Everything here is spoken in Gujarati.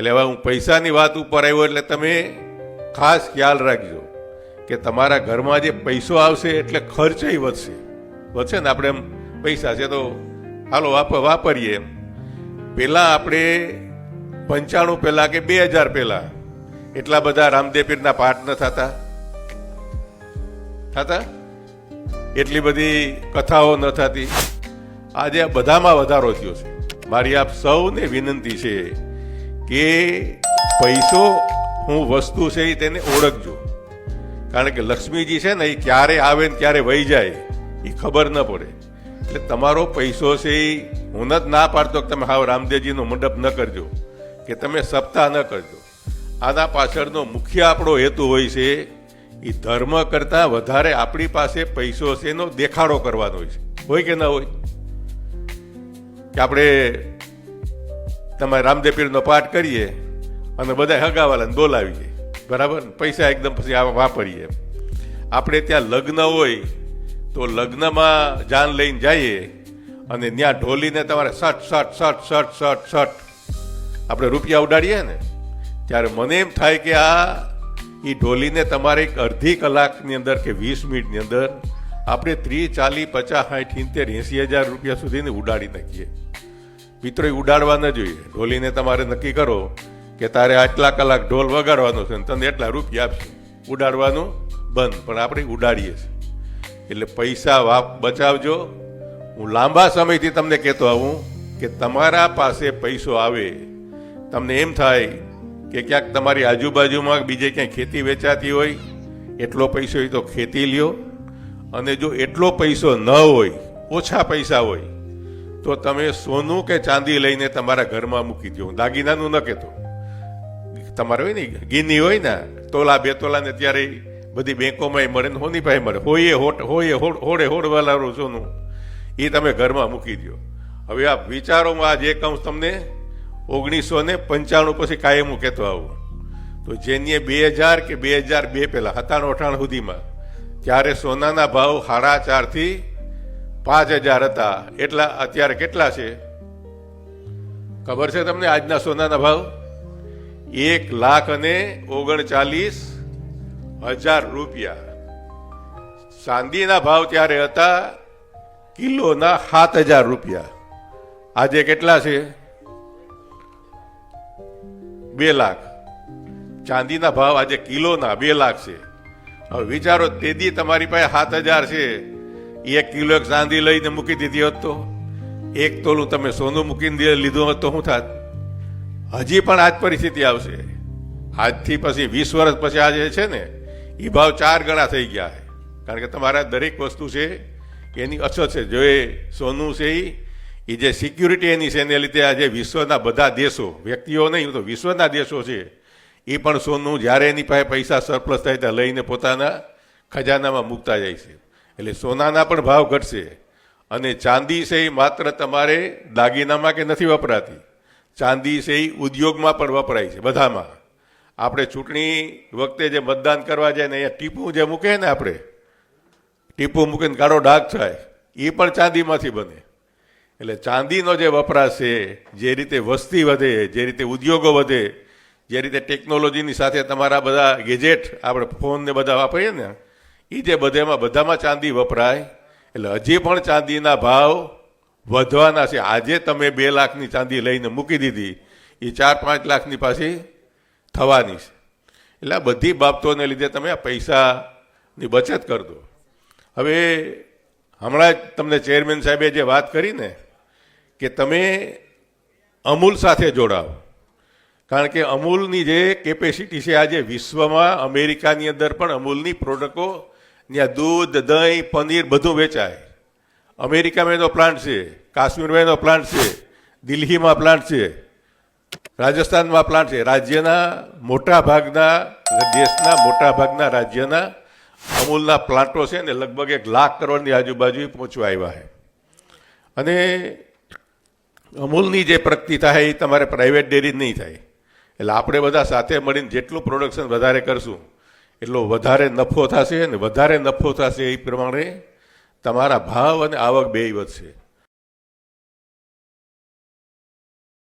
એટલે હવે હું પૈસાની વાત ઉપર આવ્યો એટલે તમે ખાસ ખ્યાલ રાખજો કે તમારા ઘરમાં જે પૈસો આવશે એટલે ખર્ચય વધશે ને. આપણે એમ પૈસા છે તો હાલો વાપરીએ એમ. પહેલાં આપણે 95 પહેલાં કે 2000 પહેલાં એટલા બધા રામદેવ પીરના પાઠ ન થતા, એટલી બધી કથાઓ ન થતી. આજે બધામાં વધારો થયો છે. મારી આપ સૌને વિનંતી છે કે પૈસો હું વસ્તુ છે એ તેને ઓળખજો, કારણ કે લક્ષ્મીજી છે ને એ ક્યારે આવે ને ક્યારે વહી જાય એ ખબર ન પડે. એટલે તમારો પૈસો છે એ હું જ ના પાડતો કે તમે હાવ રામદેવજીનો મંડપ ન કરજો કે તમે સપ્તાહ ન કરજો. આના પાછળનો મુખ્ય આપણો હેતુ હોય છે એ ધર્મ કરતાં વધારે આપણી પાસે પૈસો છે એનો દેખાડો કરવાનો હોય કે ના હોય. કે આપણે તમારે રામદેવ પીરનો પાઠ કરીએ અને બધા હગાવાલાને બોલાવીએ, બરાબર, પૈસા એકદમ પછી વાપરીએ. આપણે ત્યાં લગ્ન હોય તો લગ્નમાં જાન લઈને જઈએ અને ત્યાં ઢોલીને તમારે શટ આપણે રૂપિયા ઉડાડીએ ને, ત્યારે મને એમ થાય કે એ ઢોલીને તમારે એક અડધી કલાકની અંદર કે 20 મિનિટની અંદર આપણે 30, 40, 50, 60, 70, 80 હજાર રૂપિયા સુધીને ઉડાડી નાખીએ. મિત્રો, એ ઉડાડવા ન જોઈએ. ઢોલીને તમારે નક્કી કરો કે તારે આટલા કલાક ઢોલ વગાડવાનો છે ને તને એટલા રૂપિયા આપશે. ઉડાડવાનું બંધ, પણ આપણે ઉડાડીએ છીએ. એટલે પૈસા બચાવજો. હું લાંબા સમયથી તમને કહેતો આવું કે તમારા પાસે પૈસો આવે, તમને એમ થાય કે ક્યાંક તમારી આજુબાજુમાં બીજે ક્યાંય ખેતી વેચાતી હોય, એટલો પૈસો હોય તો ખેતી લ્યો. અને જો એટલો પૈસો ન હોય, ઓછા પૈસા હોય, તો તમે સોનું કે ચાંદી લઈને તમારા ઘરમાં મૂકી દો. દાગીનાનું ન કહેતો, તમારે હોય ને ગીની હોય ને તોલા 2 તોલા ને ત્યારે બધી બેંકોમાં મળે ને હોની પાસે મળે, હોડવાળું સોનું એ તમે ઘરમાં મૂકી દો. હવે આ વિચારોમાં આ જે કહું તમને 1995 પછી કાયમ હું કહેતો આવું, તો જેની 2000 કે 2002 પહેલા 97-98 સુધીમાં ત્યારે સોનાના ભાવ 4.5 થી 5000 હતા. એટલા અત્યારે કેટલા છે ખબર છે તમને? આજના સોનાના ભાવ 1,39,000 રૂપિયા. ચાંદીના ભાવ ત્યારે હતા કિલોના 7000 રૂપિયા. આજે કેટલા છે? 2 લાખ. ચાંદીના ભાવ આજે કિલોના 2 લાખ છે. હવે વિચારો, તેદી તમારી પાસે 7000 છે, 1 કિલો ચાંદી લઈને મૂકી દીધી હોત તો, 1 તોલું તમે સોનું મૂકીને લીધું હોત તો શું થાત? હજી પણ આજ પરિસ્થિતિ આવશે. આજથી પછી 20 વર્ષ પછી આજે છે ને એ ભાવ 4 ગણા થઈ ગયા છે. કારણ કે તમારા દરેક વસ્તુ છે એની અછત છે. જો એ સોનું છે એ જે સિક્યુરિટી એની છે એને લીધે આજે વિશ્વના બધા દેશો, વ્યક્તિઓ નહીં તો વિશ્વના દેશો છે, એ પણ સોનું જ્યારે એની પાસે પૈસા સરપ્લસ થાય ત્યાં લઈને પોતાના ખજાનામાં મૂકતા જાય છે. એટલે સોનાના પણ ભાવ ઘટશે. અને ચાંદી છે એ માત્ર તમારે દાગીનામાં કે નથી વપરાતી, ચાંદી છે એ ઉદ્યોગમાં પણ વપરાય છે બધામાં. આપણે ચૂંટણી વખતે જે મતદાન કરવા જાય ને અહીંયા ટીપું જે મૂકે ને, આપણે ટીપું મૂકીને કાળો ડાઘ થાય, એ પણ ચાંદીમાંથી બને. એટલે ચાંદીનો જે વપરાશ છે, જે રીતે વસ્તી વધે, જે રીતે ઉદ્યોગો વધે, જે રીતે ટેકનોલોજીની સાથે તમારા બધા ગેજેટ આપણે ફોન ને બધા વાપરીએ ને, એ જે બધામાં ચાંદી વપરાય. એટલે હજી પણ ચાંદીના ભાવ વધવાના છે. આજે તમે 2 લાખની ચાંદી લઈને મૂકી દીધી, એ 4-5 લાખની પાછી થવાની છે. એટલે આ બધી બાબતોને લીધે તમે આ પૈસાની બચત કરી દો. હવે હમણાં જ તમને ચેરમેન સાહેબે જે વાત કરી ને કે તમે અમૂલ સાથે જોડાઓ, કારણ કે અમૂલની જે કેપેસિટી છે આજે વિશ્વમાં, અમેરિકાની અંદર પણ અમૂલની પ્રોડક્ટો, ત્યાં દૂધ, દહીં, પનીર બધું વેચાય. અમેરિકામાં એનો પ્લાન્ટ છે, કાશ્મીરમાં એનો પ્લાન્ટ છે, દિલ્હીમાં પ્લાન્ટ છે, રાજસ્થાનમાં પ્લાન્ટ છે. રાજ્યના મોટા ભાગના, દેશના મોટા ભાગના રાજ્યના અમૂલના પ્લાન્ટો છે ને લગભગ 1 લાખ કરોડની આજુબાજુ પહોંચવા આવ્યા છે. અને અમૂલની જે પ્રગતિ થાય એ તમારે પ્રાઇવેટ ડેરી નહીં થાય. એટલે આપણે બધા સાથે મળીને જેટલું પ્રોડક્શન વધારે કરશું એટલો વધારે નફો થશે, અને વધારે નફો થશે એ પ્રમાણે તમારા ભાવ અને આવક બેય વધશે.